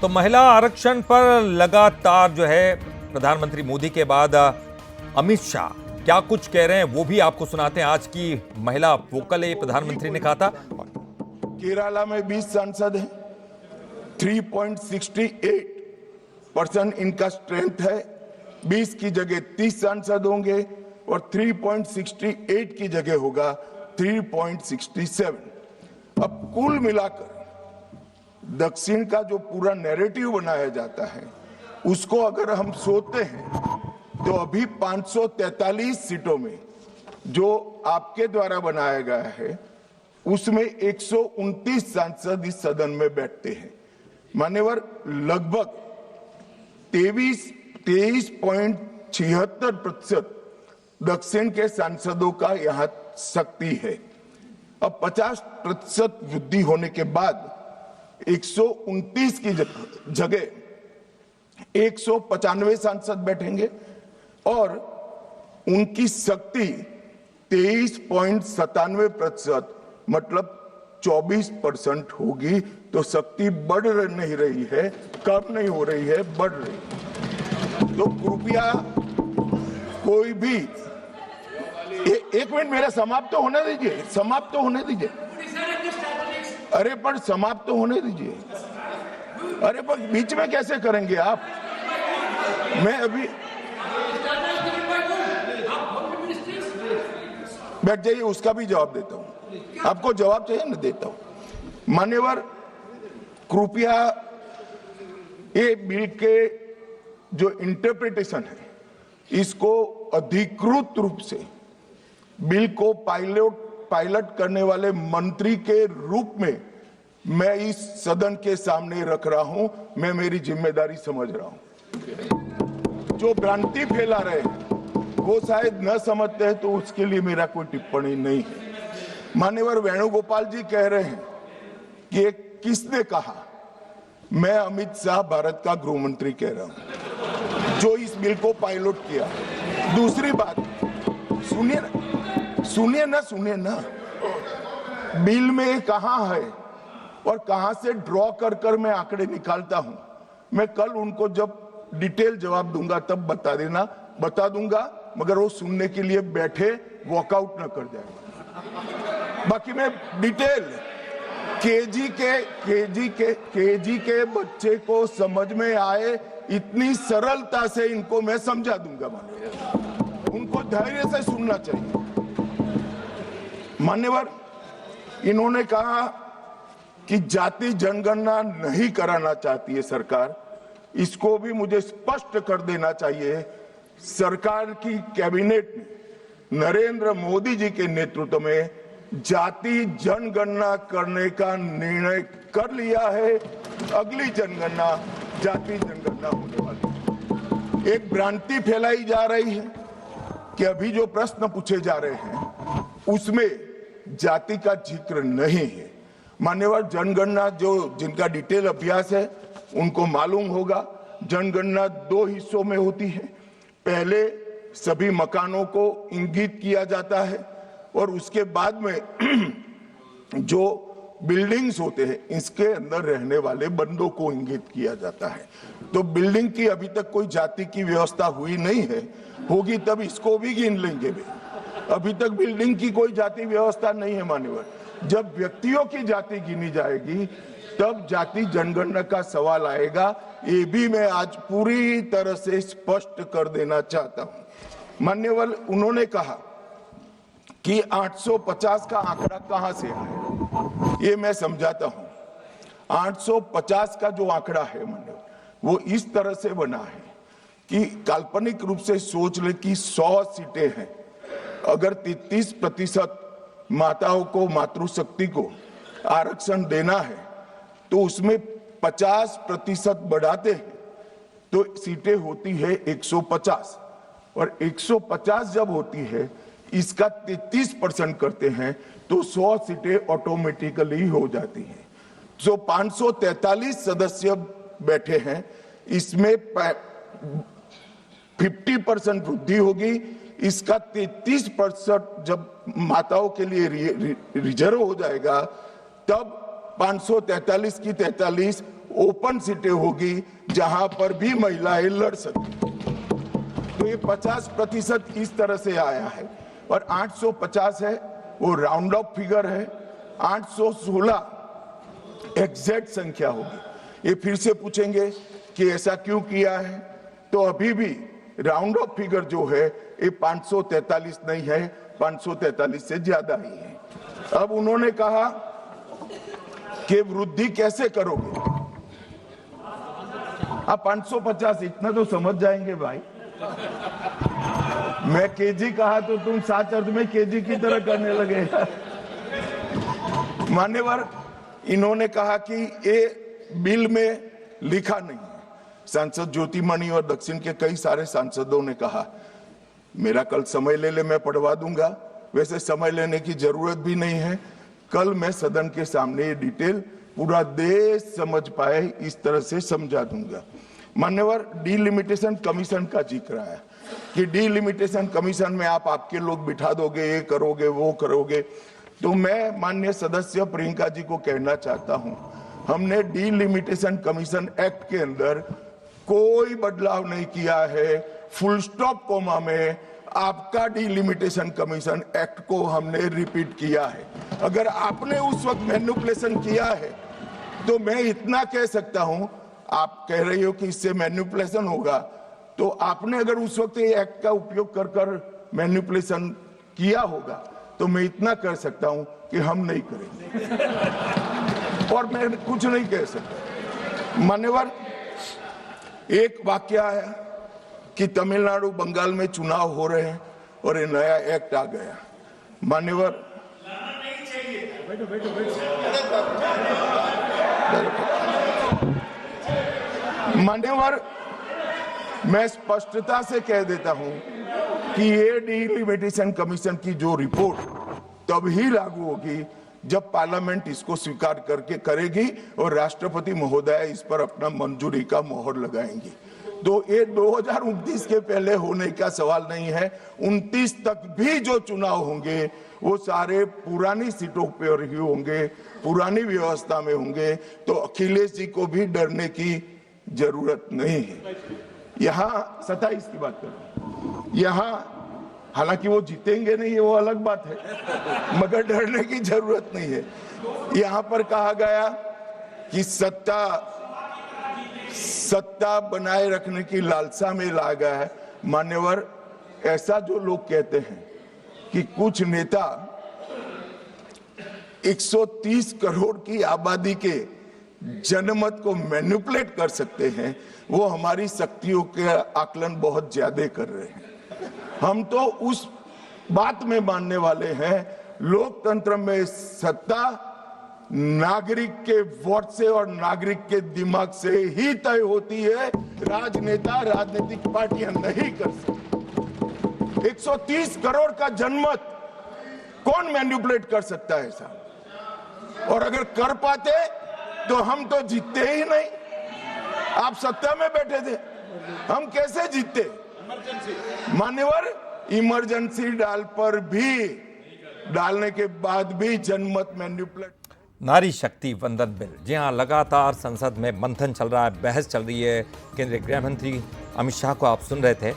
तो महिला आरक्षण पर लगातार जो है प्रधानमंत्री मोदी के बाद अमित शाह क्या कुछ कह रहे हैं वो भी आपको सुनाते हैं। आज की महिला वोकल है, प्रधानमंत्री ने कहा था। केरला में 20 सांसद हैं, 3.68% इनका स्ट्रेंथ है। 20 की जगह 30 सांसद होंगे और 3.68 की जगह होगा 3.67। अब कुल मिलाकर दक्षिण का जो पूरा नैरेटिव बनाया जाता है उसको अगर हम सोचते हैं तो अभी 543 सीटों में जो आपके द्वारा बनाया गया है उसमें 129 सांसद इस सदन में बैठते हैं। मान्यवर, लगभग 23.76% दक्षिण के सांसदों का यहां शक्ति है। अब 50% वृद्धि होने के बाद 129 की जगह 195 सांसद बैठेंगे और उनकी शक्ति 23.97% मतलब 24% होगी। तो शक्ति बढ़ नहीं रही है, कम नहीं हो रही है, बढ़ रही है। तो कृपया कोई भी एक मिनट मेरा समाप्त तो होने दीजिए, समाप्त तो होने दीजिए। अरे पर समाप्त तो होने दीजिए। अरे पर बीच में कैसे करेंगे आप? मैं अभी बैठ जाइए, उसका भी जवाब देता हूं। आपको जवाब चाहिए ना, देता हूं। मान्यवर, कृपया ये बिल के जो इंटरप्रिटेशन है इसको अधिकृत रूप से बिल को पायलट करने वाले मंत्री के रूप में मैं इस सदन के सामने रख रहा हूं। मैं मेरी जिम्मेदारी समझ रहा हूं। जो भ्रांति फैला रहे हैं वो शायद न समझते हैं तो उसके लिए मेरा कोई टिप्पणी नहीं है। मान्यवर वेणुगोपाल जी कह रहे हैं कि किसने कहा? मैं अमित शाह भारत का गृह मंत्री कह रहा हूं जो इस बिल को पायलट किया। दूसरी बात, सुनिए ना, बिल में कहां है और कहां से ड्रॉ कर मैं आंकड़े निकालता हूं। मैं कल उनको जब डिटेल जवाब दूंगा तब बता दूंगा, मगर वो सुनने के लिए बैठे वॉकआउट न कर जाए। बाकी मैं डिटेल केजी के बच्चे को समझ में आए इतनी सरलता से इनको मैं समझा दूंगा। उनको धैर्य से सुनना चाहिए। मान्यवर, इन्होंने कहा कि जाति जनगणना नहीं कराना चाहती है सरकार। इसको भी मुझे स्पष्ट कर देना चाहिए। सरकार की कैबिनेट ने नरेंद्र मोदी जी के नेतृत्व में जाति जनगणना करने का निर्णय कर लिया है। अगली जनगणना जाति जनगणना होने वाली है। एक भ्रांति फैलाई जा रही है कि अभी जो प्रश्न पूछे जा रहे हैं उसमें जाति का जिक्र नहीं है। मान्यवर, जनगणना जिनका डिटेल अभ्यास है उनको मालूम होगा। जनगणना 2 हिस्सों में होती है। पहले सभी मकानों को इंगित किया जाता है और उसके बाद में जो बिल्डिंग्स होते हैं इसके अंदर रहने वाले बंदों को इंगित किया जाता है। तो बिल्डिंग की अभी तक कोई जाति की व्यवस्था हुई नहीं है, होगी तब इसको भी गिन लेंगे वे। अभी तक बिल्डिंग की कोई जाति व्यवस्था नहीं है। मान्यवर, जब व्यक्तियों की जाति गिनी जाएगी तब जाति जनगणना का सवाल आएगा। ये भी मैं आज पूरी तरह से स्पष्ट कर देना चाहता हूं। मान्यवर, उन्होंने कहा कि 850 का आंकड़ा कहां से आया, ये मैं समझाता हूं। 850 का जो आंकड़ा है मान्यवर, वो इस तरह से बना है कि काल्पनिक रूप से सोच ले कि 100 सीटें हैं। अगर 33% माताओं को, मातृशक्ति को आरक्षण देना है तो उसमें 50% बढ़ाते हैं तो सीटें होती है 150 और 150 जब होती है इसका 33% करते हैं तो 100 सीटें ऑटोमेटिकली हो जाती हैं। जो 543 सदस्य बैठे हैं इसमें 50% वृद्धि होगी। इसका 33% जब माताओं के लिए रिजर्व हो जाएगा तब 543 की 43 ओपन सीटें होगी जहां पर भी महिलाएं लड़ सकती। तो ये 50% इस तरह से आया है और 850 है वो राउंड ऑफ फिगर है, 816 एग्जैक्ट संख्या होगी। ये फिर से पूछेंगे कि ऐसा क्यों किया है, तो अभी भी राउंड ऑफ फिगर जो है ये 543 नहीं है, 543 से ज्यादा ही है। अब उन्होंने कहा कि वृद्धि कैसे करोगे। आप 550 इतना तो समझ जाएंगे भाई। मैं केजी कहा तो तुम 7 अर्थ में केजी की तरह करने लगे। मान्यवर, इन्होंने कहा कि ये बिल में लिखा नहीं है। सांसद ज्योतिमणि और दक्षिण के कई सारे सांसदों ने कहा, मेरा कल समय ले मैं पढ़वा दूंगा। वैसे समय लेने की जरूरत भी नहीं है, कल मैं सदन के सामने ये डिटेल पूरा देश समझ पाए इस तरह से समझा दूंगा। मान्यवर, डीलिमिटेशन कमीशन का जिक्र है कि डीलिमिटेशन कमीशन में आप आपके लोग बिठा दोगे, ये करोगे वो करोगे। तो मैं माननीय सदस्य प्रियंका जी को कहना चाहता हूं, हमने डीलिमिटेशन कमीशन एक्ट के अंदर कोई बदलाव नहीं किया है। फुल स्टॉप कोमा में आपका डीलिमिटेशन कमीशन एक्ट को हमने रिपीट किया है। अगर आपने उस वक्त मैनिपुलेशन किया है तो मैं इतना कह सकता हूं, आप कह रही हो कि इससे मैनिपुलेशन होगा, तो आपने अगर उस वक्त ये एक्ट का उपयोग कर कर मैनिपुलेशन किया होगा तो मैं इतना कर सकता हूं कि हम नहीं करेंगे और मैं कुछ नहीं कह सकता। मान्यवर, एक वाक्य आया कि तमिलनाडु बंगाल में चुनाव हो रहे हैं और ये नया एक्ट आ गया। मान्यवर, मान्यवर, मैं स्पष्टता से कह देता हूं कि ये डीलिमिटेशन कमीशन की जो रिपोर्ट तभी लागू होगी जब पार्लियामेंट इसको स्वीकार करके करेगी और राष्ट्रपति महोदय इस पर अपना मंजूरी का मोहर लगाएंगी। तो ये 2029 के पहले होने का सवाल नहीं है। 29 तक भी जो चुनाव होंगे वो सारे पुरानी सीटों पर ही होंगे, पुरानी व्यवस्था में होंगे। तो अखिलेश जी को भी डरने की जरूरत नहीं है। यहाँ 27 की बात करो, यहाँ हालांकि वो जीतेंगे नहीं, वो अलग बात है, मगर डरने की जरूरत नहीं है। यहाँ पर कहा गया कि सत्ता बनाए रखने की लालसा में ला गया है। मान्यवर, ऐसा जो लोग कहते हैं कि कुछ नेता 130 करोड़ की आबादी के जनमत को मैनिपुलेट कर सकते हैं, वो हमारी शक्तियों के आकलन बहुत ज्यादा कर रहे हैं। हम तो उस बात में मानने वाले हैं, लोकतंत्र में सत्ता नागरिक के वोट से और नागरिक के दिमाग से ही तय होती है। राजनेता, राजनीतिक पार्टियां नहीं कर सकती। 130 करोड़ का जनमत कौन मैनिपुलेट कर सकता है ऐसा? और अगर कर पाते तो हम तो जीतते ही नहीं। आप सत्ता में बैठे थे, हम कैसे जीतते? मान्यवर, इमरजेंसी डालने के बाद भी जनमत मैनिपुलेट। नारी शक्ति वंदन बिल, जी हाँ, लगातार संसद में मंथन चल रहा है, बहस चल रही है। केंद्रीय गृह मंत्री अमित शाह को आप सुन रहे थे।